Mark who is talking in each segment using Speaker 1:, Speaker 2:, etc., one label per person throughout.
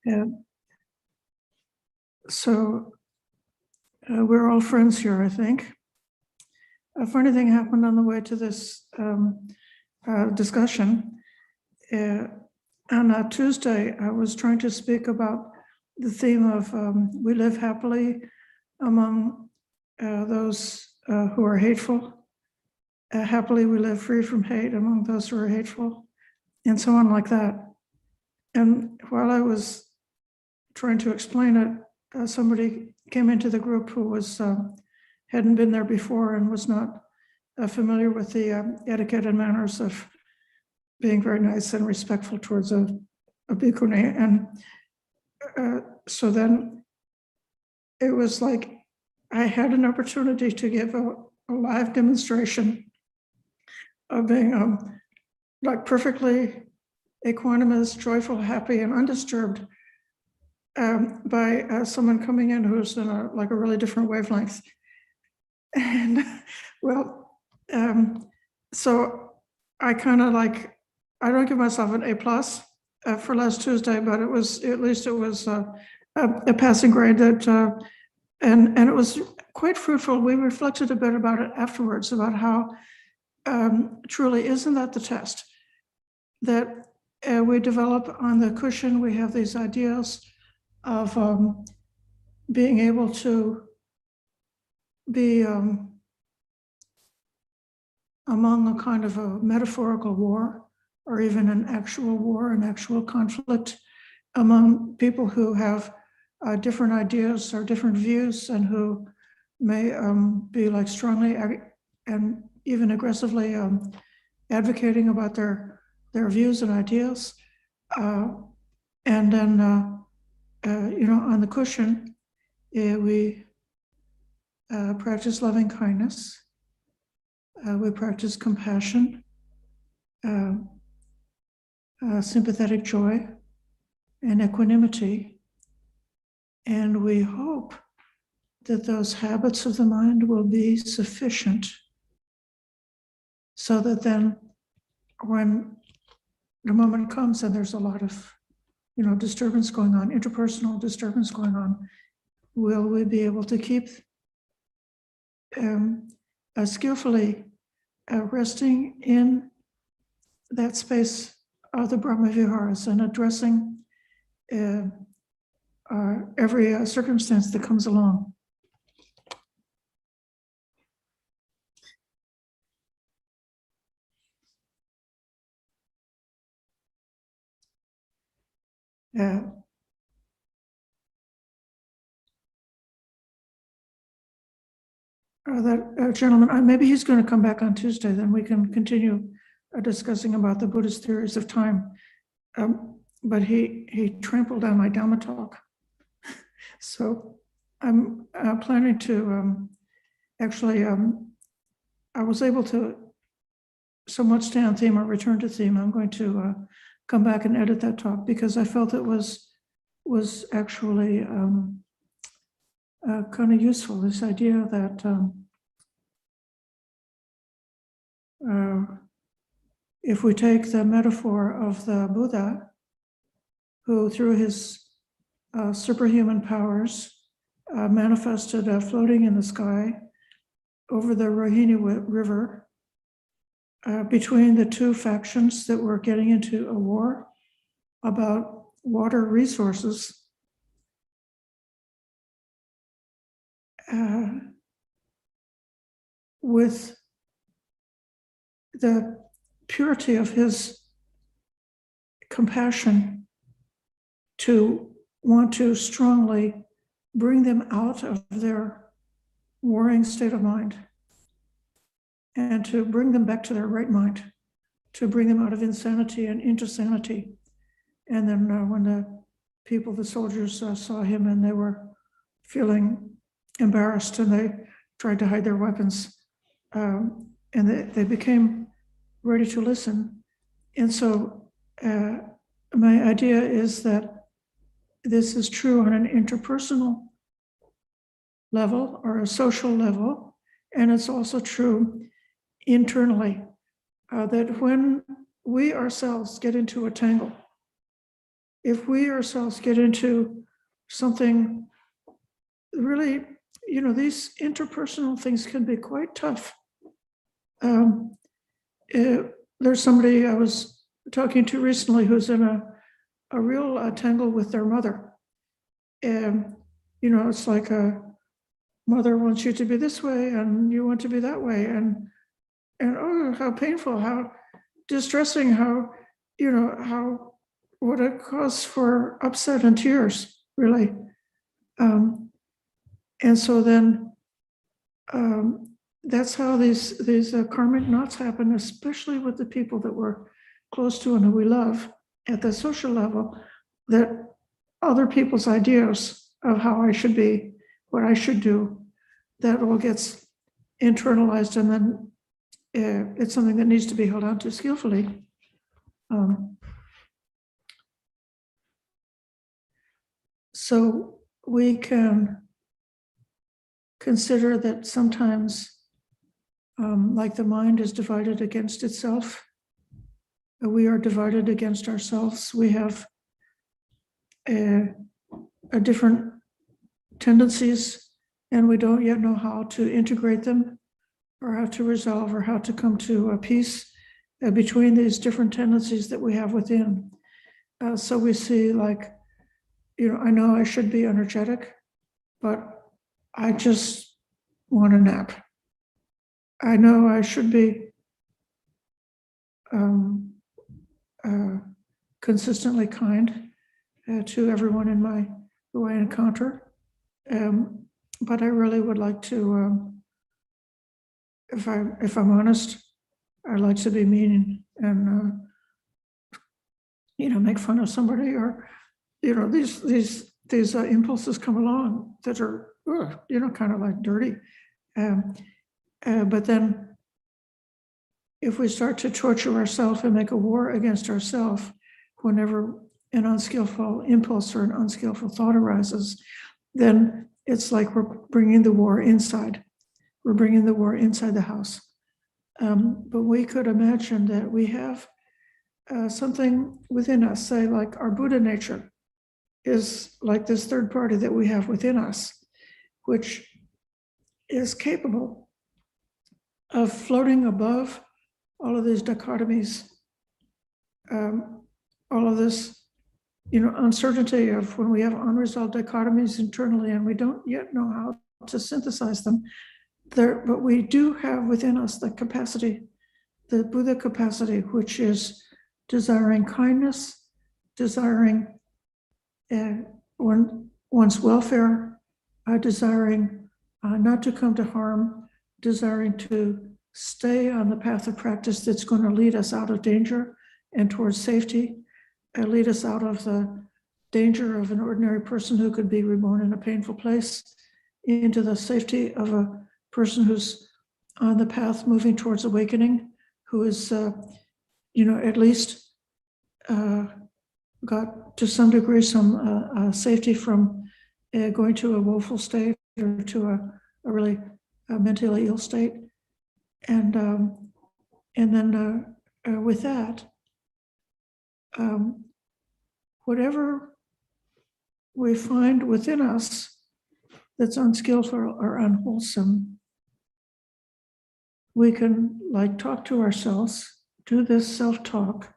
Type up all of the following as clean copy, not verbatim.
Speaker 1: And so we're all friends here, I think. A funny thing happened on the way to this discussion. On Tuesday, I was trying to speak about the theme of we live happily among those who are hateful. Happily, we live free from hate among those who are hateful, and so on like that. And while I was trying to explain it, somebody came into the group who was hadn't been there before and was not familiar with the etiquette and manners of being very nice and respectful towards a bhikkhuni. And so then it was like I had an opportunity to give a live demonstration of being like perfectly equanimous, joyful, happy, and undisturbed by someone coming in who's in a really different wavelength. And well, so I kind of I don't give myself an A+ for last Tuesday, but it was at least it was a passing grade that, and it was quite fruitful. We reflected a bit about it afterwards, about how truly isn't that the test that we develop on the cushion. We have these ideas of being able to be among a kind of a metaphorical war, or even an actual war, an actual conflict among people who have different ideas or different views, and who may be strongly and even aggressively advocating about their views and ideas. And then, on the cushion, we practice loving kindness. We practice compassion, sympathetic joy, and equanimity. And we hope that those habits of the mind will be sufficient so that then when the moment comes and there's a lot of, disturbance going on, interpersonal disturbance going on, will we be able to keep skillfully resting in that space of the Brahmaviharas and addressing every circumstance that comes along. That gentleman, maybe he's going to come back on Tuesday, then we can continue discussing about the Buddhist theories of time. But he trampled on my Dhamma talk. So I'm planning to actually, I was able to somewhat stay on theme or return to theme. I'm going to come back and edit that talk because I felt it was actually kind of useful, this idea that if we take the metaphor of the Buddha, who through his superhuman powers manifested floating in the sky over the Rohini River between the two factions that were getting into a war about water resources, with the purity of his compassion to want to strongly bring them out of their warring state of mind and to bring them back to their right mind, to bring them out of insanity and into sanity. And then when the soldiers saw him and they were feeling embarrassed and they tried to hide their weapons, and they became ready to listen. And so my idea is that this is true on an interpersonal level or a social level, and it's also true internally, that when we ourselves get into a tangle if we ourselves get into something really, these interpersonal things can be quite tough. There's somebody I was talking to recently who's in a real tangle with their mother. And, it's like a mother wants you to be this way and you want to be that way. And oh, how painful, how distressing, how, what a cause for upset and tears, really. And so then that's how these karmic knots happen, especially with the people that we're close to and who we love at the social level, that other people's ideas of how I should be, what I should do, that all gets internalized, and then it's something that needs to be held on to skillfully. So we can consider that sometimes, like the mind is divided against itself, we are divided against ourselves. We have a different tendencies, and we don't yet know how to integrate them, or how to resolve, or how to come to a peace between these different tendencies that we have within. So we see, like, I know I should be energetic, but I just want a nap. I know I should be consistently kind to everyone who I encounter. But I really would like to, if I'm honest, I'd like to be mean and make fun of somebody, or these impulses come along that are kind of like dirty. But then if we start to torture ourselves and make a war against ourselves whenever an unskillful impulse or an unskillful thought arises, then it's like we're bringing the war inside. We're bringing the war inside the house. But we could imagine that we have something within us, say like our Buddha nature is like this third party that we have within us, which is capable of floating above all of these dichotomies, all of this, uncertainty of when we have unresolved dichotomies internally and we don't yet know how to synthesize them. But we do have within us the capacity, the Buddha capacity, which is desiring kindness, desiring one's welfare, desiring not to come to harm, desiring to stay on the path of practice that's going to lead us out of danger and towards safety, and lead us out of the danger of an ordinary person who could be reborn in a painful place, into the safety of a person who's on the path moving towards awakening, who is, at least got to some degree some safety from going to a woeful state or to a really mentally ill state. And then with that, whatever we find within us that's unskillful or unwholesome, we can talk to ourselves, do this self-talk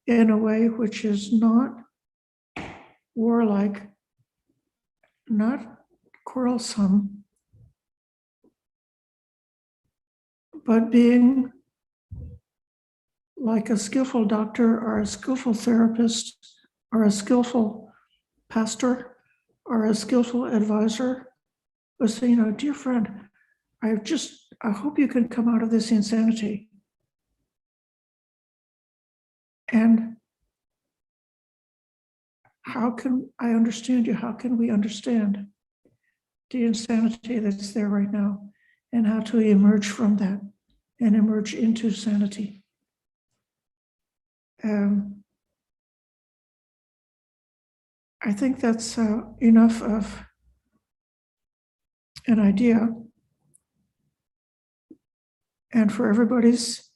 Speaker 1: in a way which is not warlike, not quarrelsome, but being like a skillful doctor or a skillful therapist or a skillful pastor or a skillful advisor who say, dear friend, I hope you can come out of this insanity. And how can I understand you? How can we understand the insanity that's there right now, and how to emerge from that and emerge into sanity? I think that's enough of an idea, and for everybody's